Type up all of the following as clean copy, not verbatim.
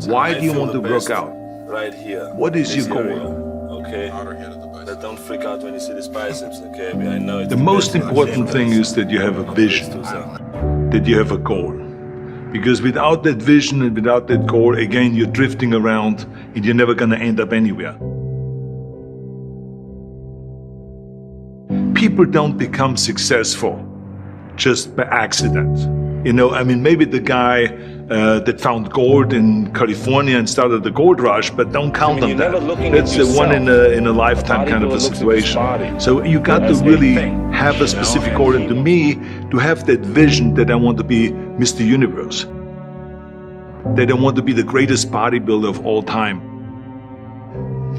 Why do you want to work out? Right here. What is your goal? Okay. But don't freak out when you see these biceps, okay? I know it's the most important thing is that you have a vision, that you have a goal. Because without that vision and without that goal, again, you're drifting around and you're never going to end up anywhere. People don't become successful just by accident. Maybe the guy that found gold in California and started the gold rush, but don't count on that. That's the one in a lifetime kind of a situation. So you got to really have a specific goal. And to me, to have that vision that I want to be Mr. Universe, that I want to be the greatest bodybuilder of all time.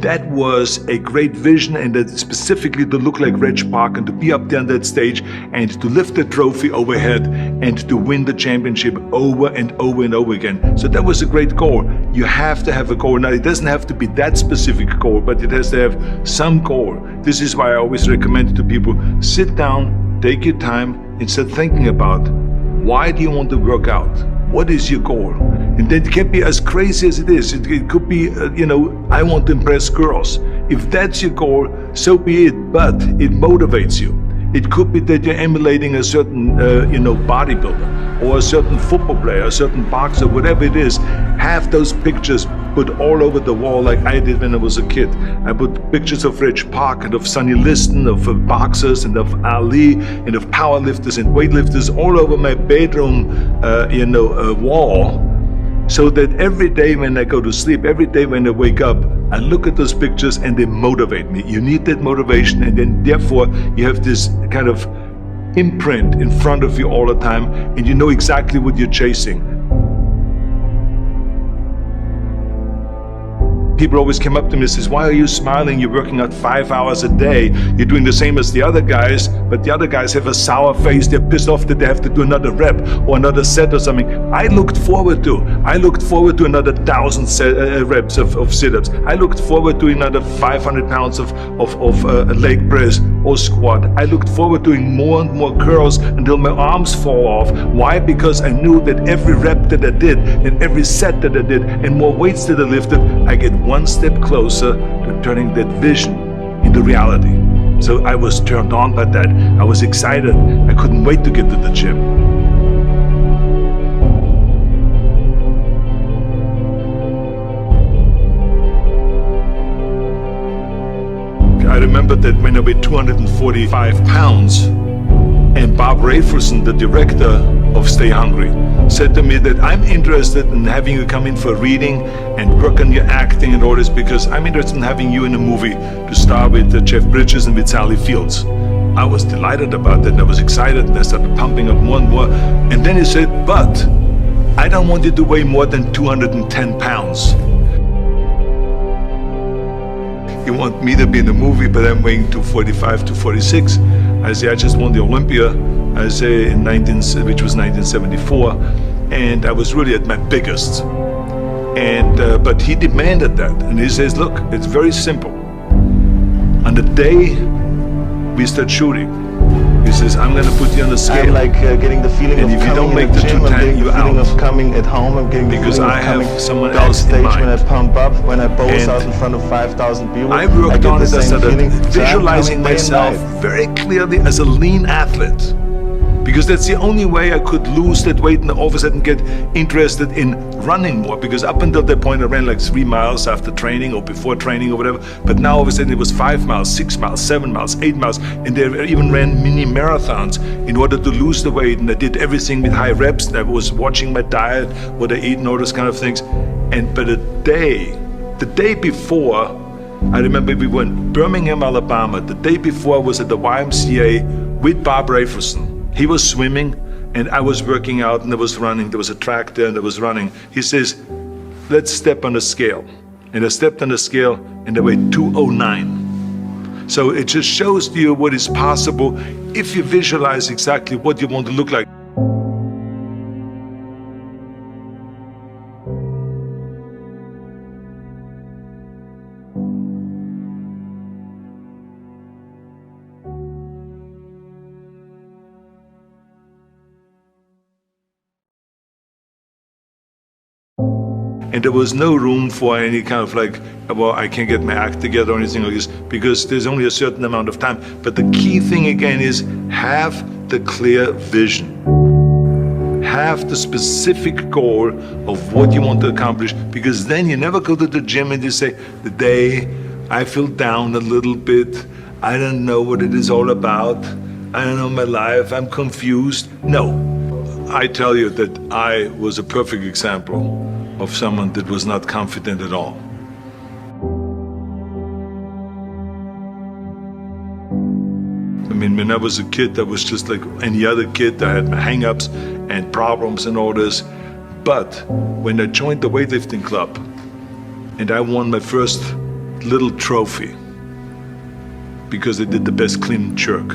That was a great vision, and that specifically to look like Reg Park and to be up there on that stage and to lift the trophy overhead and to win the championship over and over and over again. So that was a great goal. You have to have a goal. Now, it doesn't have to be that specific goal, but it has to have some goal. This is why I always recommend to people, sit down, take your time, and start thinking about, why do you want to work out? What is your goal? And that can be as crazy as it is. It could be, I want to impress girls. If that's your goal, so be it, but it motivates you. It could be that you're emulating a certain, bodybuilder or a certain football player, a certain boxer, whatever it is. Have those pictures put all over the wall like I did when I was a kid. I put pictures of Reg Park and of Sonny Liston, of boxers and of Ali and of powerlifters and weightlifters all over my bedroom, wall. So that every day when I go to sleep, every day when I wake up, I look at those pictures and they motivate me. You need that motivation, and then therefore you have this kind of imprint in front of you all the time, and you know exactly what you're chasing. People always come up to me and says, why are you smiling? You're working out 5 hours a day. You're doing the same as the other guys, but the other guys have a sour face. They're pissed off that they have to do another rep or another set or something. I looked forward to another 1,000 reps of sit-ups. I looked forward to another 500 pounds of leg press or squat. I looked forward to doing more and more curls until my arms fall off. Why? Because I knew that every rep that I did and every set that I did and more weights that I lifted, I get one step closer to turning that vision into reality. So I was turned on by that. I was excited. I couldn't wait to get to the gym. I remember that when I weighed 245 pounds, and Bob Rafelson, the director of Stay Hungry, said to me that I'm interested in having you come in for a reading and work on your acting and all this, because I'm interested in having you in a movie to star with Jeff Bridges and with Sally Fields. I was delighted about that, and I was excited, and I started pumping up more and more. And then he said, but I don't want you to weigh more than 210 pounds. You want me to be in the movie, but I'm weighing 245, 246. I say, I just won the Olympia, I say, which was 1974, and I was really at my biggest. And but he demanded that, and he says, look, it's very simple. On the day we start shooting, he says, I'm going to put you on the scale. I'm like getting the feeling and of if you coming don't make in the the gym, 210, I'm getting the you're feeling out. of coming at home, I'm getting the Because feeling I of coming have someone else in backstage mind. when I pump up, when I pose And out in front of 5,000 people. I worked get on the it, I same started feeling. So I'm visualizing coming day and myself night. very clearly as a lean athlete. Because that's the only way I could lose that weight and all of a sudden get interested in running more. Because up until that point I ran like 3 miles after training or before training or whatever. But now all of a sudden it was 5 miles, 6 miles, 7 miles, 8 miles. And they even ran mini marathons in order to lose the weight. And I did everything with high reps. And I was watching my diet, what I eat and all those kind of things. But the day before, I remember we were in Birmingham, Alabama. The day before I was at the YMCA with Bob Rafelson. He was swimming and I was working out and I was running. There was a track there and I was running. He says, let's step on the scale. And I stepped on the scale and I weighed 209. So it just shows to you what is possible if you visualize exactly what you want to look like. And there was no room for any kind of like, well, I can't get my act together or anything like this, because there's only a certain amount of time. But the key thing again is have the clear vision. Have the specific goal of what you want to accomplish, because then you never go to the gym and you say, the day I feel down a little bit, I don't know what it is all about, I don't know my life, I'm confused. No, I tell you that I was a perfect example of someone that was not confident at all. I mean, when I was a kid, I was just like any other kid. I had my hang-ups and problems and all this. But when I joined the weightlifting club and I won my first little trophy because I did the best clean and jerk,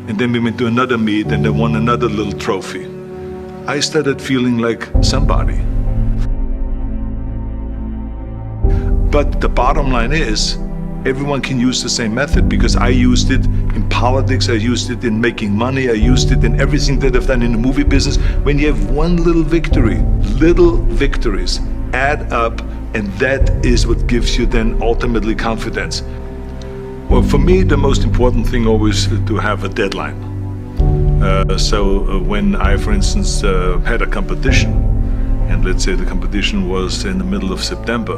and then we went to another meet and I won another little trophy, I started feeling like somebody. But the bottom line is, everyone can use the same method, because I used it in politics, I used it in making money, I used it in everything that I've done in the movie business. When you have one little victory, little victories add up, and that is what gives you then ultimately confidence. Well, for me, the most important thing always to have a deadline. So when I, for instance, had a competition, and let's say the competition was in the middle of September,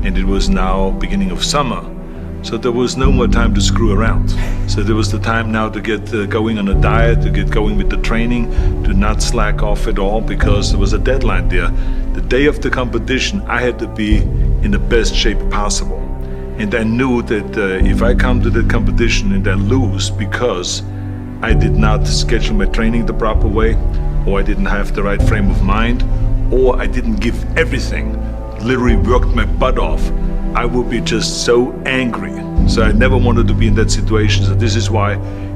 and it was now beginning of summer, so there was no more time to screw around. So there was the time now to get going on a diet, to get going with the training, to not slack off at all, because there was a deadline there. The day of the competition, I had to be in the best shape possible. And I knew that if I come to the competition and I lose because I did not schedule my training the proper way, or I didn't have the right frame of mind, or I didn't give everything, literally worked my butt off, I would be just so angry. So I never wanted to be in that situation. So this is why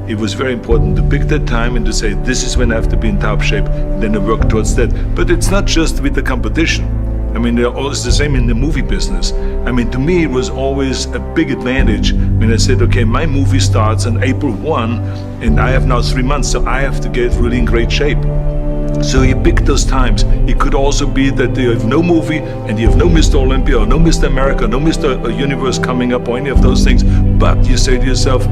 it was very important to pick that time and to say, this is when I have to be in top shape, and then I work towards that. But it's not just with the competition. I mean, it's the same in the movie business. I mean, to me, it was always a big advantage when I said, okay, my movie starts on April 1, and I have now 3 months, so I have to get really in great shape. So you pick those times. It could also be that you have no movie and you have no Mr. Olympia or no Mr. America, no Mr. Universe coming up or any of those things. But you say to yourself,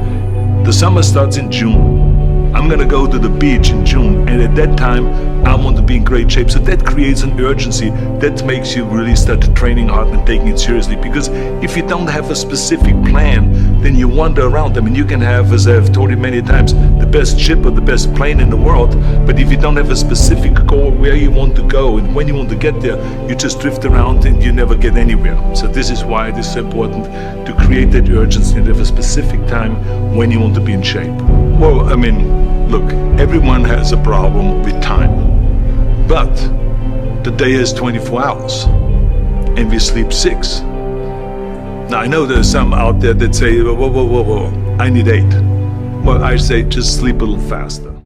the summer starts in June. I'm gonna go to the beach in June, and at that time I want to be in great shape. So that creates an urgency that makes you really start training hard and taking it seriously. Because if you don't have a specific plan, then you wander around. I mean, you can have, as I've told you many times, the best ship or the best plane in the world, but if you don't have a specific goal where you want to go and when you want to get there, you just drift around and you never get anywhere. So this is why it is so important to create that urgency and have a specific time when you want to be in shape. Well, I mean, look, everyone has a problem with time, but the day is 24 hours and we sleep 6. Now, I know there's some out there that say, whoa, I need 8. Well, I say just sleep a little faster.